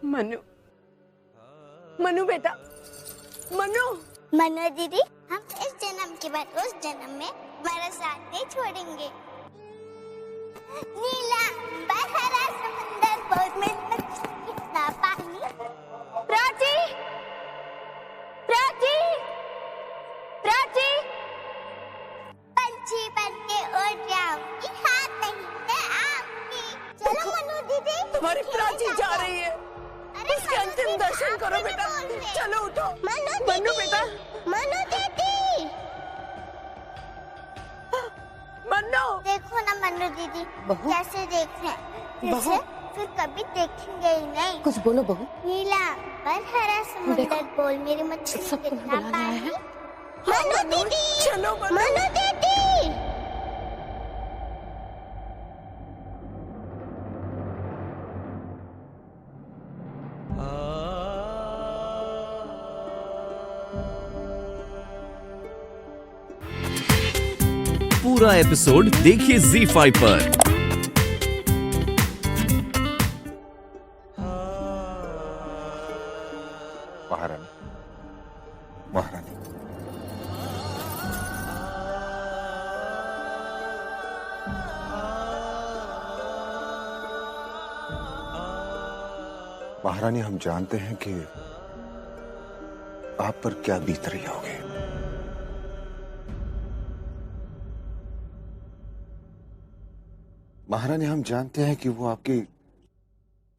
मनु, मनु बेटा, मनु। मनु दीदी, हम इस जन्म के बाद उस जन्म में तुम्हारा साथ नहीं छोड़ेंगे। नीला हरा समंदर, बहुत में कितना पानी। प्राची, प्राची, प्राची, पंछी बन के उड़ जाऊंगी, हाथ नहीं मैं आऊंगी। चलो मनु दीदी, तुम्हारी प्राची जा रही है, उसके अंतिम दर्शन करो बेटा। चलो उठो। मनु बेटा, मनु दीदी, मनु। देखो ना मनु दीदी, कैसे देख रहे हैं, जैसे फिर कभी देखेंगे ही नहीं। कुछ बोलो बहू। नीला पर हरा समुद्र, बोल मेरी मछली कितना पानी। मनु दीदी, चलो मनु दीदी। पूरा एपिसोड देखिए ZEE5 पर। महारानी, महारानी, महारानी, हम जानते हैं कि आप पर क्या बीत रही होगी। महारानी, हम जानते हैं कि वो आपकी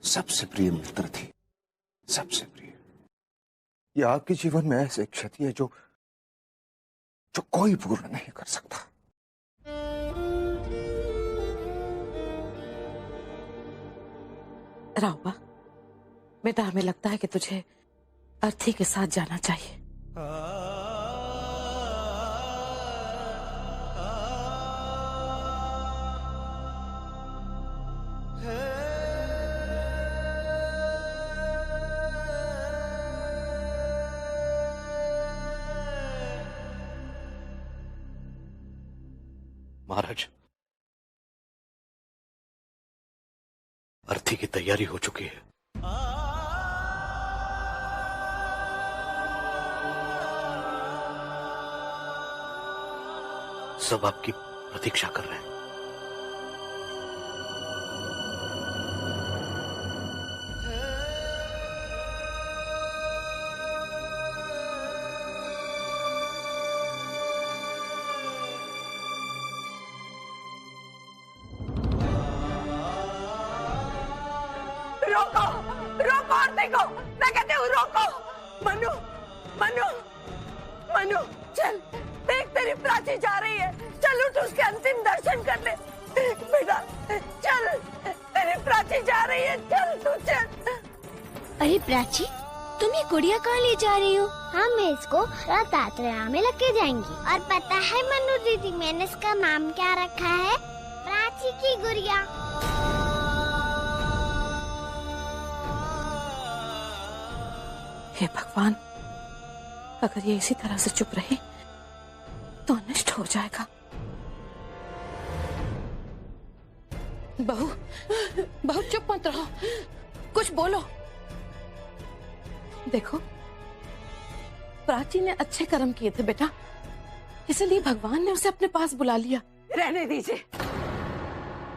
सबसे प्रिय मित्र थी, सबसे प्रिय। ये आपके जीवन में ऐसी क्षति है जो कोई पूर्ण नहीं कर सकता। राहुबा, बेटा हमें लगता है कि तुझे अर्थी के साथ जाना चाहिए। महाराज, अर्थी की तैयारी हो चुकी है। सब आपकी प्रतीक्षा कर रहे हैं। रोको, रोको और देखो, मैं कहती हूँ रोको। मनु, मनु, मनु, चल देख तेरी प्राची जा रही है, चल उठ उसके अंतिम दर्शन कर ले बेटा। चल, तेरी प्राची जा रही है, चल तू चल। अरे प्राची, तुम ये गुड़िया कहाँ ले जा रही हो? हम इसको रथयात्रा में लेके जाएंगे। और पता है मनु दीदी, मैंने इसका नाम क्या रखा है? प्राची की गुड़िया। हे भगवान, अगर ये इसी तरह से चुप रही तो अनिष्ट हो जाएगा। बहू, बहू चुप मत रहो, कुछ बोलो। देखो, प्राची ने अच्छे कर्म किए थे बेटा, इसलिए भगवान ने उसे अपने पास बुला लिया। रहने दीजिए,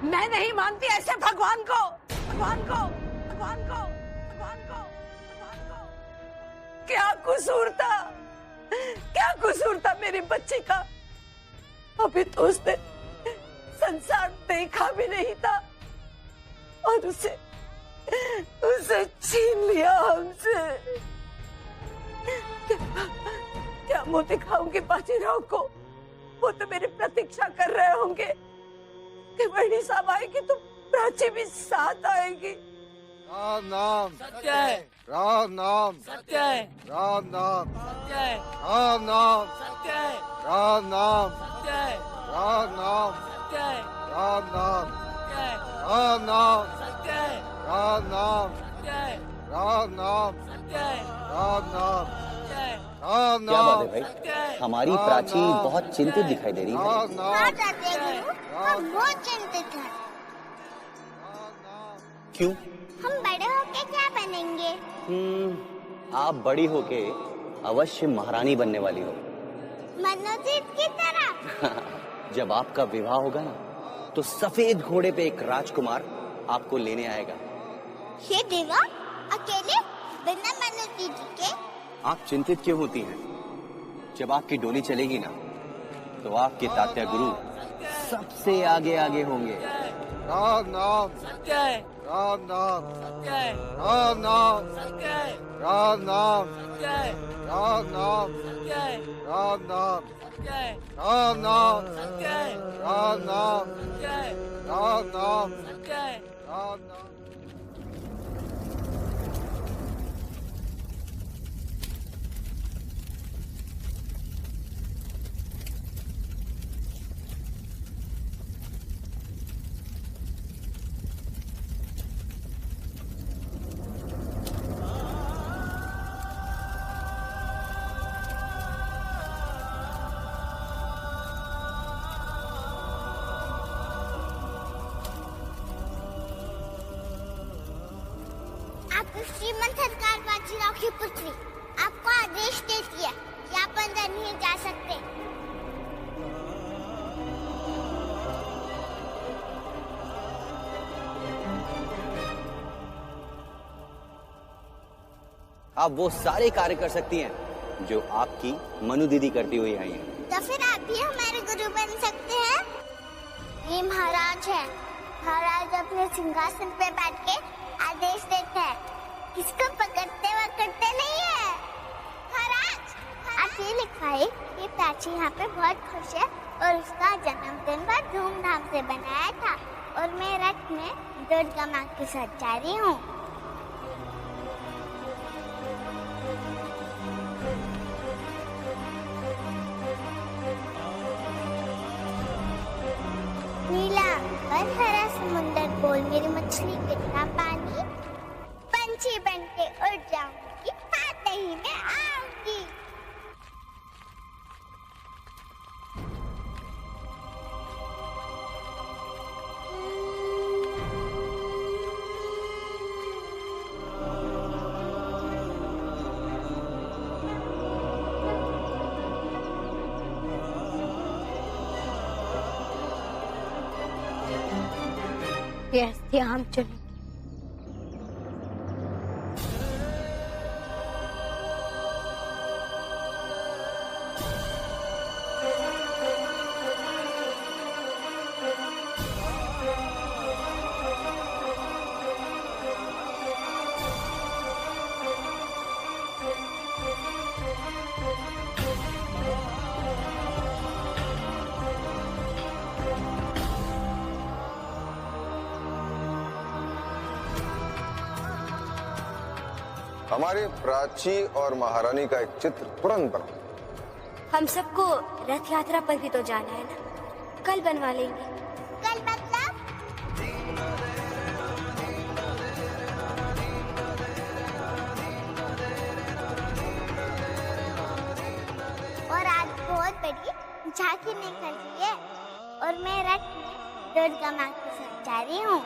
मैं नहीं मानती ऐसे भगवान को, भगवान को, भगवान को, भगवान को, भगवान को। क्या कसूर था, क्या कसूर था मेरी बच्ची का? अभी तो उसने संसार देखा भी नहीं था और उसे छीन लिया हमसे। क्या मुंह दिखाऊंगी बाजीराव को? वो तो मेरी प्रतीक्षा कर रहे होंगे कि बड़ी साहब आएगी तो प्राची भी साथ आएगी। राम नाम सत्य है, राम नाम सत्य है, राम नाम सत्य है, राम नाम सत्य है, राम नाम सत्य है, राम नाम सत्य है, राम नाम सत्य है, राम नाम सत्य है, राम नाम सत्य है, राम नाम सत्य है, राम नाम सत्य है, राम क्या बात है नाम भाई, सत्य है, हमारी प्राची बहुत चिंतित दिखाई दे रही है। राम नाम हाँ चाचा गुरु, हम बहुत चिंतित हैं। क्यों? हम बड़े होके क्या बनेंगे? आप बड़ी होके अवश्य महारानी बनने वाली हो। मनोजीत की तरह। जब आपका विवाह होगा ना, तो सफेद घोड़े पे एक राजकुमार आपको लेने आएगा। ये देवा अकेले बिना मनोजीत के? आप चिंतित क्यों होती हैं? जब आपकी डोली चलेगी ना, तो आपके तात्या गुरु सबसे आगे आगे होंगे। राम नाम राम नाम राम नाम राम नाम राम नाम राम नाम राम नाम राम नाम राम नाम राम नाम। श्रीमंत सरकार बाजीराव की पुत्री आपको आदेश देती है कि आप अंदर नहीं जा सकते। आप वो सारे कार्य कर सकती हैं जो आपकी मनु दीदी करती हुई आई हैं। तो फिर आप भी हमारे गुरु बन सकते हैं। ये महाराज है। महाराज अपने सिंहासन पे बैठ के आदेश देते हैं, किसको पकड़ते वकड़ते नहीं है। महाराज, आप ये लिखवाए कि प्राची यहाँ पे बहुत खुश है और उसका जन्मदिन बहुत धूमधाम से बनाया था और मैं रथ में दुर्गा माँ के साथ जा रही हूँ। नीला और हरा समुंदर बोल मेरी मछली कितना पानी, पंछी बन के उड़ जाऊंगी, आते ही मैं आऊंगी। यस, हम चलें। हमारी प्राची और महारानी का एक चित्र तुरंत बना। हम सबको रथ यात्रा पर भी तो जाना है ना, कल बनवा लेंगे। कल मतलब? और आज बहुत बड़ी झांकी निकल रही है और मैं रथ में दुर्गा माँ के साथ जा रही हूँ।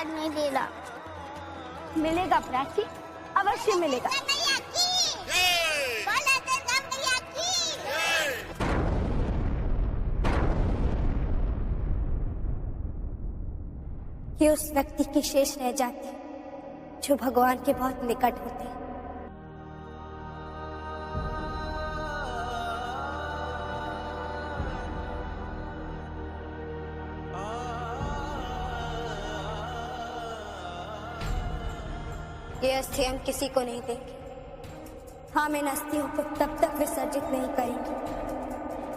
नहीं दे रहा। मिलेगा प्राची, अवश्य मिलेगा। ये उस व्यक्ति की शेष रह जाती जो भगवान के बहुत निकट होते हैं। ये अस्थि हम किसी को नहीं देंगे। हम इन अस्थियों को तब तक विसर्जित नहीं करेंगे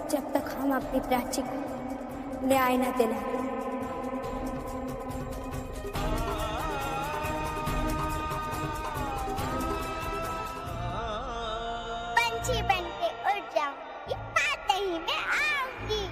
जब तक हम अपनी प्राची को न्याय न दिलाएं। पंछी बन के उड़ जाऊंगी, आते ही मैं आऊंगी।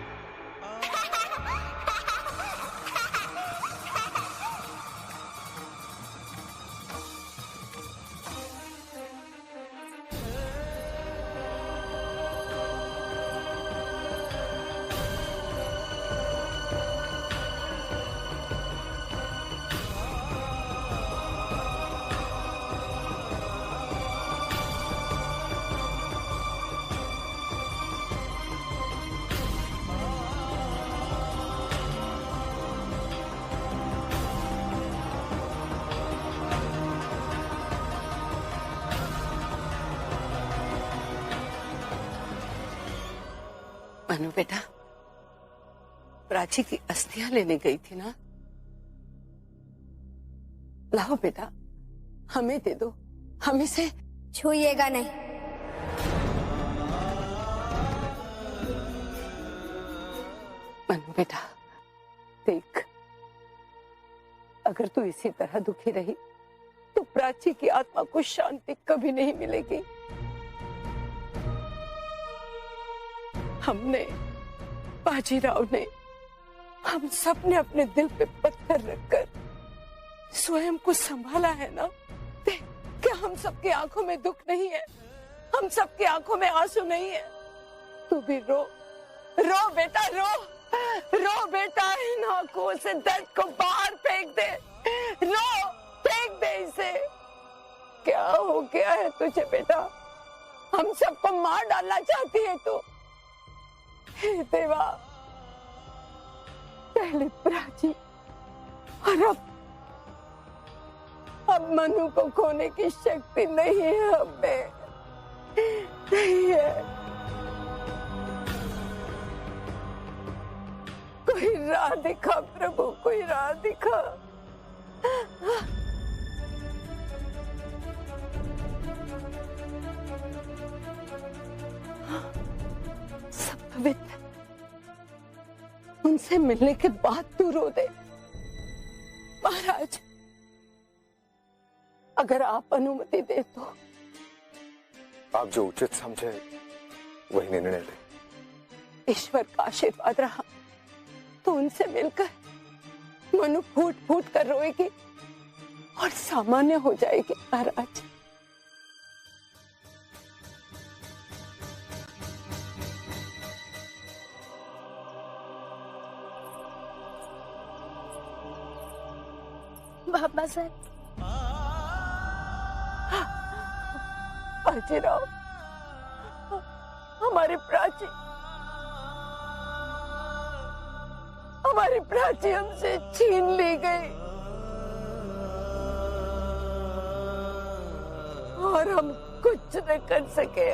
मनु बेटा, प्राची की अस्थियां लेने गई थी ना? लाओ बेटा, हमें दे दो, हम इसे छूइएगा नहीं। मनु बेटा देख, अगर तू इसी तरह दुखी रही तो प्राची की आत्मा को शांति कभी नहीं मिलेगी। हमने, बाजीराव ने, हम सब ने अपने दिल पे पत्थर रखकर स्वयं को संभाला है ना। देख, क्या हम सबकी आंखों में दुख नहीं है? हम सबकी आंखों में आंसू नहीं है? तू भी रो, रो बेटा रो, रो बेटा, इन आंखों से दर्द को बाहर फेंक दे, रो, फेंक दे इसे। क्या हो गया है तुझे बेटा? हम सबको मार डालना चाहती है तू? हे देवा, पहले प्राची और अब मनु को खोने की शक्ति नहीं है हमें, नहीं है। कोई राह दिखा प्रभु, कोई राह दिखा। सब पवित्र, उनसे मिलने के बाद तू रो दे। महाराज, अगर आप अनुमति दे तो। आप जो उचित समझे वही निर्णय ले। ईश्वर का आशीर्वाद रहा तो उनसे मिलकर मनु फूट फूट कर रोएगी और सामान्य हो जाएगी। महाराज, बाबा सर, बाजीराव, हमारी प्राची हमसे छीन ली गई और हम कुछ न कर सके।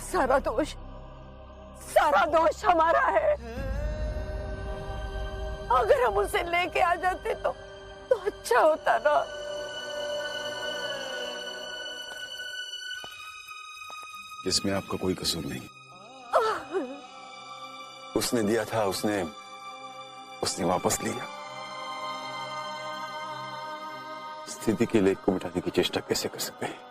सारा दोष हमारा है। अगर हम उसे लेके आ जाते तो अच्छा होता ना। इसमें आपका कोई कसूर नहीं। उसने दिया था, उसने वापस लिया। स्थिति के लेख को मिटाने की चेष्टा कैसे कर सकते हैं?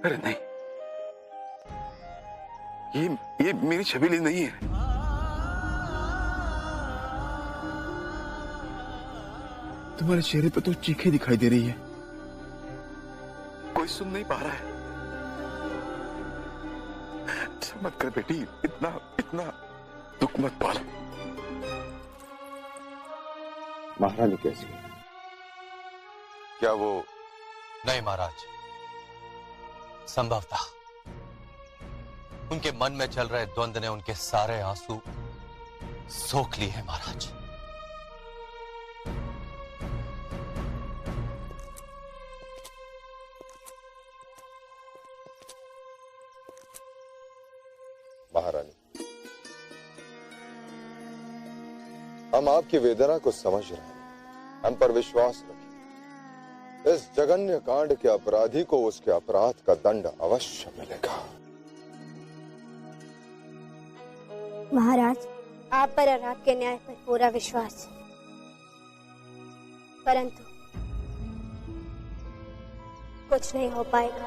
अरे नहीं, ये मेरी छबीली नहीं है। तुम्हारे चेहरे पे तो चीखें दिखाई दे रही है, कोई सुन नहीं पा रहा है। ऐसा मत कर बेटी, इतना दुख मत पाल। महारानी कैसी है? क्या वो? नहीं महाराज, संभवतः उनके मन में चल रहे द्वंद्व ने उनके सारे आंसू सोख लिए हैं महाराज। महारानी, हम आपकी वेदना को समझ रहे हैं, हम पर विश्वास रखिए। इस जघन्य कांड के अपराधी को उसके अपराध का दंड अवश्य मिलेगा। महाराज, आप पर और आपके न्याय पर पूरा विश्वास है, परंतु कुछ नहीं हो पाएगा।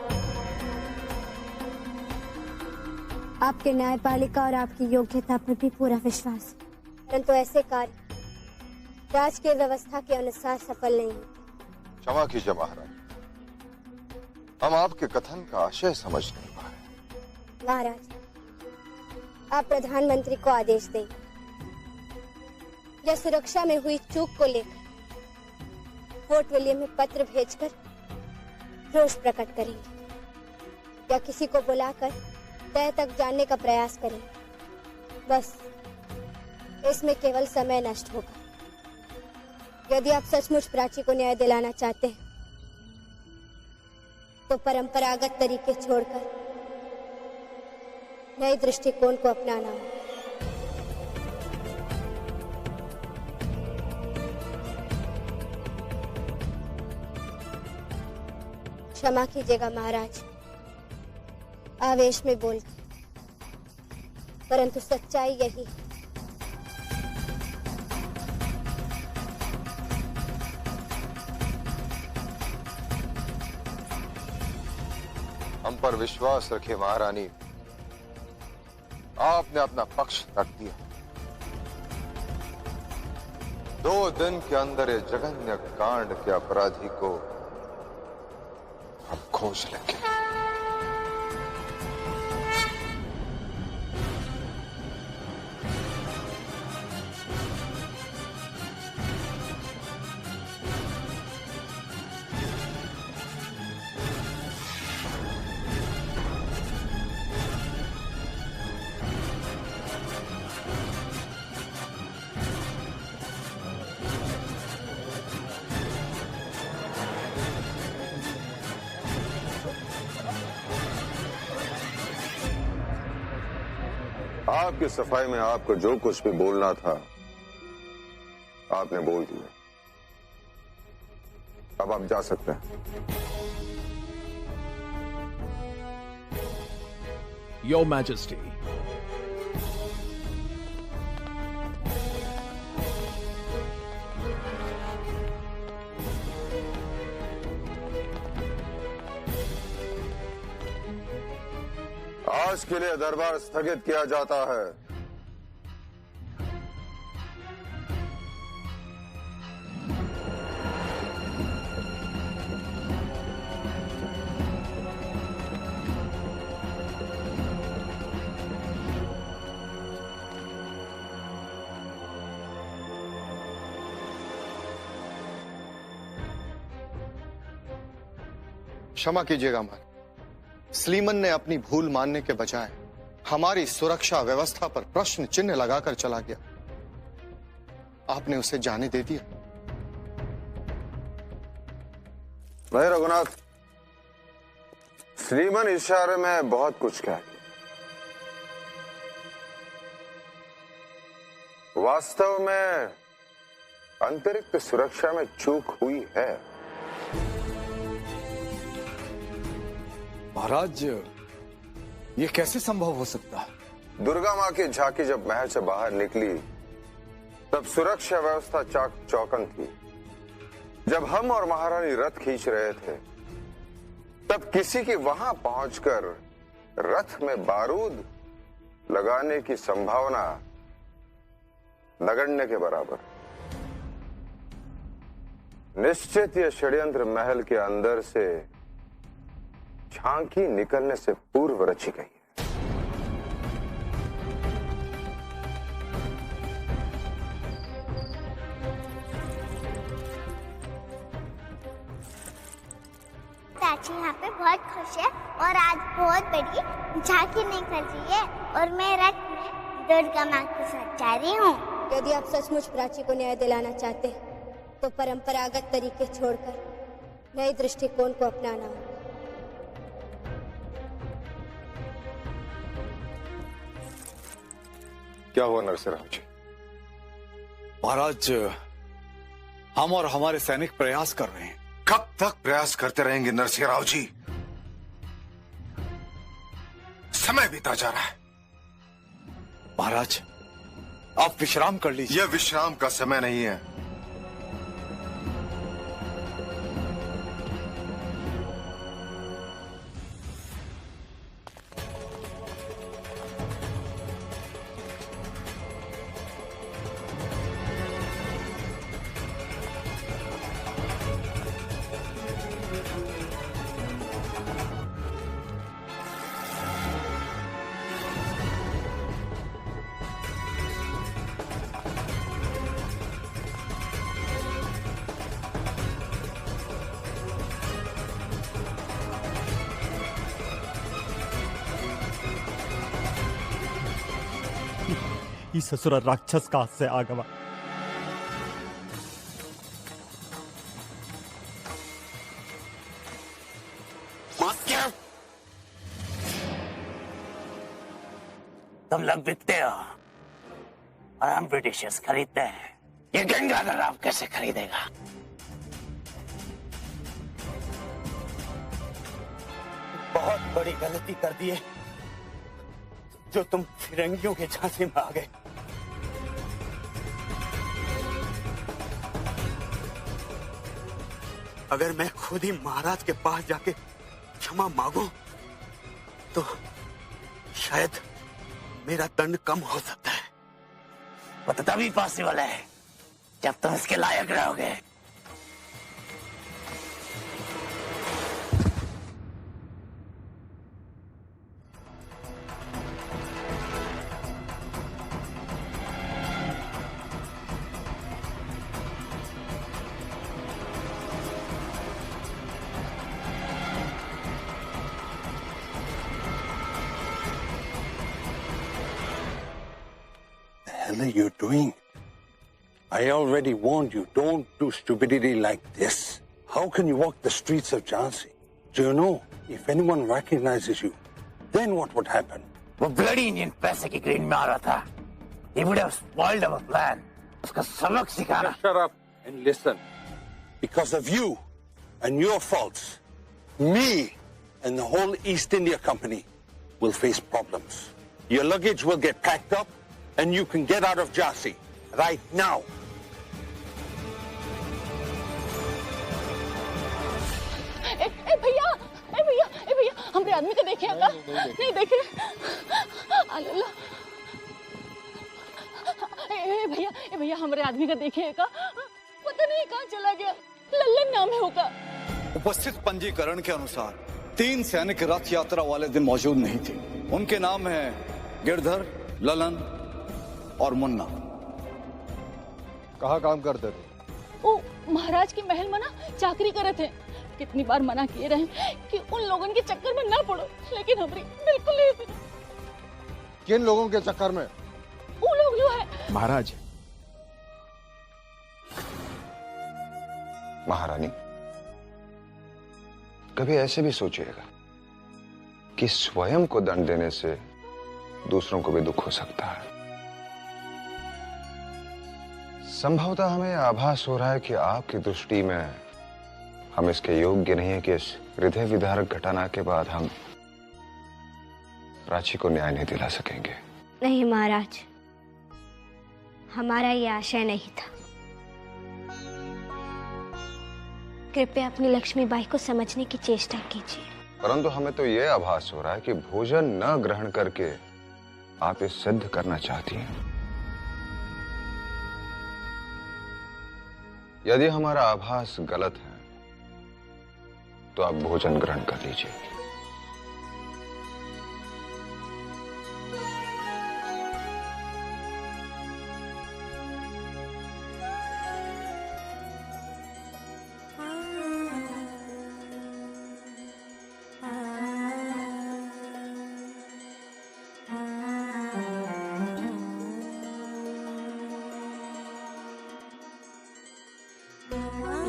आपके न्यायपालिका और आपकी योग्यता पर भी पूरा विश्वास है, परंतु ऐसे कार्य राजकीय व्यवस्था के अनुसार सफल नहीं है। क्षमा कीजिए महाराज, हम आपके कथन का आशय समझ नहीं पाए। महाराज, आप प्रधानमंत्री को आदेश दें, या सुरक्षा में हुई चूक को लेकर फोर्ट विलियम में पत्र भेजकर रोष प्रकट करेंगे या किसी को बुलाकर तय तक जानने का प्रयास करेंगे। बस इसमें केवल समय नष्ट होगा। यदि आप सचमुच प्राची को न्याय दिलाना चाहते हैं तो परंपरागत तरीके छोड़कर नए दृष्टिकोण को अपनाना होगा। क्षमा कीजिएगा महाराज, आवेश में बोल गए, परंतु सच्चाई यही है। हम पर विश्वास रखे महारानी, आपने अपना पक्ष रख दिया। 2 दिन के अंदर ये जघन्य कांड के अपराधी को हम खोज लेंगे। आपकी सफाई में आपको जो कुछ भी बोलना था आपने बोल दिया। अब आप जा सकते हैं। Your Majesty. आज के लिए दरबार स्थगित किया जाता है। क्षमा कीजिएगा मान, स्लीमन ने अपनी भूल मानने के बजाय हमारी सुरक्षा व्यवस्था पर प्रश्न चिन्ह लगाकर चला गया। आपने उसे जाने दे दिया। भाई रघुनाथ, स्लीमन इशारे में बहुत कुछ कह दिया। वास्तव में अतिरिक्त सुरक्षा में चूक हुई है। महाराज, ये कैसे संभव हो सकता है? दुर्गा मां की झांकी जब महल से बाहर निकली तब सुरक्षा व्यवस्था चाक चौकन थी। जब हम और महारानी रथ खींच रहे थे तब किसी की वहां पहुंचकर रथ में बारूद लगाने की संभावना नगण्य के बराबर। निश्चित यह षड्यंत्र महल के अंदर से झांकी निकलने से पूर्व रची गई है। प्राची यहाँ पे बहुत खुश है और आज बहुत बड़ी झांकी निकल रही है और मैं रथ में दुर्गा माँ के साथ जा रही हूँ। यदि आप सचमुच प्राची को न्याय दिलाना चाहते हैं तो परंपरागत तरीके छोड़कर नए दृष्टिकोण को अपनाना होगा। क्या हुआ नरसिंहराव जी? महाराज, हम और हमारे सैनिक प्रयास कर रहे हैं। कब तक प्रयास करते रहेंगे नरसिंहराव जी? समय बीता जा रहा है। महाराज, आप विश्राम कर लीजिए। यह विश्राम का समय नहीं है। ई ससुर राक्षस का हाथ से आगवा। तुम लोग बिकते हो और हम ब्रिटिशर्स खरीदते हैं। ये गंगाधर राव कैसे खरीदेगा? बहुत बड़ी गलती कर दी है जो तुम फिरंगियों के झांसे में आ गए। अगर मैं खुद ही महाराज के पास जाके क्षमा मांगू तो शायद मेरा दंड कम हो सकता है। वो तो तभी पॉसिबल है जब तुम इसके लायक रहोगे। What the hell are you doing? I already warned you, don't do stupidity like this. How can you walk the streets of Jhansi? Do you know, if anyone recognizes you, then what would happen? वो bloody Indian पैसे की green में आ रहा था। He would have spoiled our plan. उसका सबक सिखाना। Shut up and listen. Because of you and your faults, me and the whole East India Company will face problems. Your luggage will get packed up and you can get out of Jhansi right now. भैया हमरे आदमी को देखे का नहीं देखे। भैया हमरे आदमी का देखे का पता नहीं कहाँ चला गया। लल्लन नाम है होगा। उपस्थित पंजीकरण के अनुसार 3 सैनिक रथ यात्रा वाले दिन मौजूद नहीं थे। उनके नाम है गिरधर, ललन और मुन्ना। कहाँ काम करते थे? वो महाराज के महल में ना चाकरी करे थे। कितनी बार मना किए रहे कि उन लोगों के चक्कर में ना पड़ो, लेकिन हमारी बिल्कुल नहीं। किन लोगों के चक्कर में? वो लोग जो है महाराज। महारानी, कभी ऐसे भी सोचिएगा कि स्वयं को दंड देने से दूसरों को भी दुख हो सकता है। संभवतः हमें आभास हो रहा है कि आपकी दृष्टि में हम इसके योग्य नहीं है कि इस हृदय विदारक घटना के बाद हम प्राची को न्याय नहीं दिला सकेंगे। नहीं महाराज, हमारा ये आशय नहीं था। कृपया अपनी लक्ष्मीबाई को समझने की चेष्टा कीजिए। परंतु हमें तो यह आभास हो रहा है कि भोजन न ग्रहण करके आप ये सिद्ध करना चाहती हैं। यदि हमारा आभास गलत है तो आप भोजन ग्रहण कर लीजिए।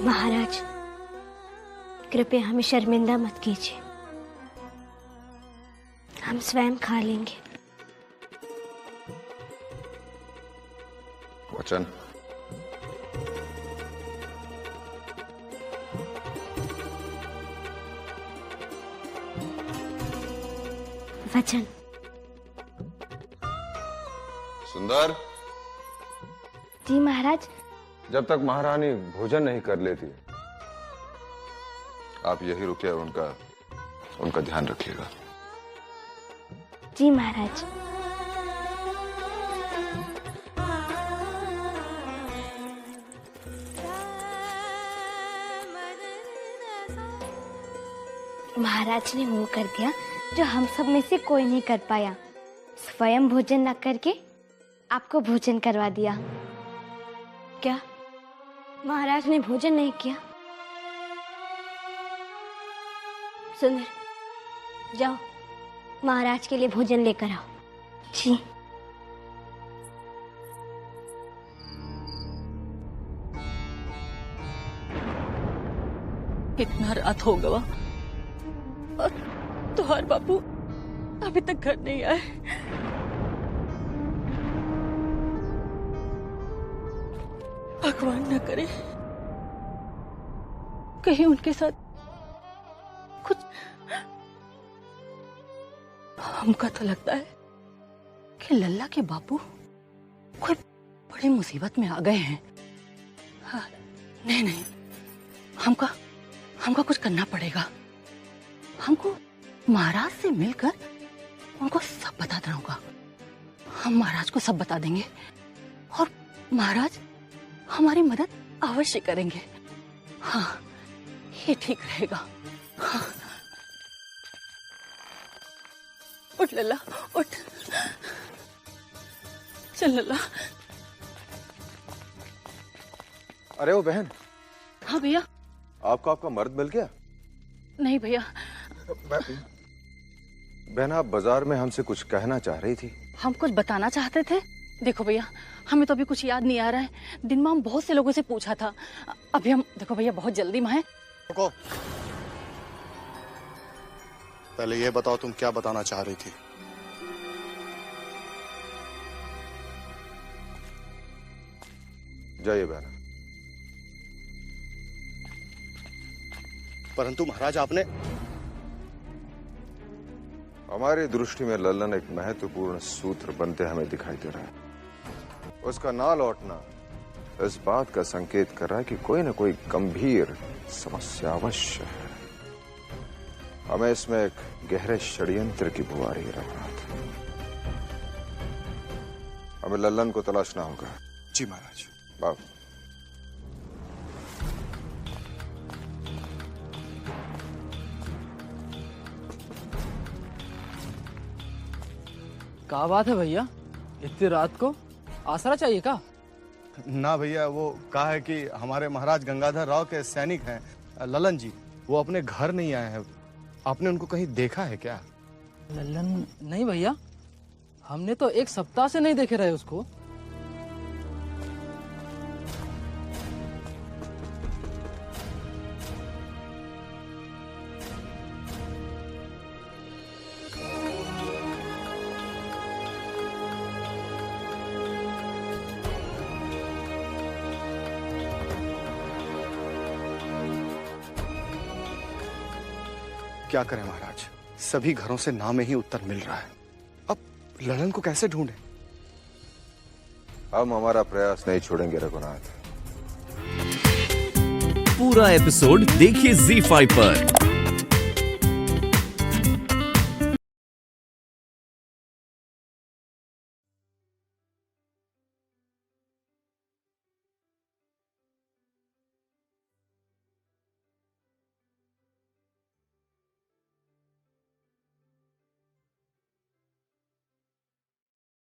महाराज, कृपया हमें शर्मिंदा मत कीजिए। हम स्वयं खा लेंगे। वचन। वचन। सुंदर। जी महाराज। जब तक महारानी भोजन नहीं कर लेती आप यही रुकिए और उनका ध्यान रखिएगा। जी महाराज। महाराज ने वो कर दिया जो हम सब में से कोई नहीं कर पाया। स्वयं भोजन न करके आपको भोजन करवा दिया। क्या महाराज ने भोजन नहीं किया? सुंदर, जाओ महाराज के लिए भोजन लेकर आओ। जी। इतना रात हो गवा और तुहार बापू अभी तक घर नहीं आए। भगवान न करे कहीं उनके साथ कुछ। हमका तो लगता है कि लल्ला के बापू कोई बड़ी मुसीबत में आ गए हैं। हाँ, नहीं, हमको कुछ करना पड़ेगा। हमको महाराज से मिलकर उनको सब बता देना होगा। हम महाराज को सब बता देंगे और महाराज हमारी मदद अवश्य करेंगे। हाँ, ये ठीक रहेगा। हाँ। उठ लल्ला, उठ। चल लल्ला। अरे वो बहन। हाँ भैया। आपको आपका मर्द मिल गया? नहीं भैया। बहन, आप बाजार में हमसे कुछ कहना चाह रही थी। हम कुछ बताना चाहते थे। देखो भैया, हमें तो अभी कुछ याद नहीं आ रहा है। दिन में हम बहुत से लोगों से पूछा था। अभी हम, देखो भैया, बहुत जल्दी में है। रुको, पहले ये बताओ तुम क्या बताना चाह रही थी? जाइए बहन। परंतु महाराज, आपने हमारी दृष्टि में लल्लन एक महत्वपूर्ण सूत्र बनते हमें दिखाई दे रहा है। उसका ना लौटना इस बात का संकेत कर रहा है कि कोई न कोई गंभीर समस्या अवश्य है। हमें इसमें एक गहरे षड्यंत्र की बुआरी रघुनाथ। हमें लल्लन को तलाशना होगा। जी महाराज। बाबू, क्या बात है भैया, इतनी रात को आसरा चाहिए का? ना भैया, वो कहा है कि हमारे महाराज गंगाधर राव के सैनिक हैं ललन जी, वो अपने घर नहीं आए हैं। आपने उनको कहीं देखा है क्या? ललन? नहीं भैया, हमने तो एक सप्ताह से नहीं देखे रहे उसको। क्या करें महाराज, सभी घरों से ना में ही उत्तर मिल रहा है। अब ललन को कैसे ढूंढें? हम हमारा प्रयास नहीं छोड़ेंगे रघुनाथ। पूरा एपिसोड देखिए ZEE5 पर।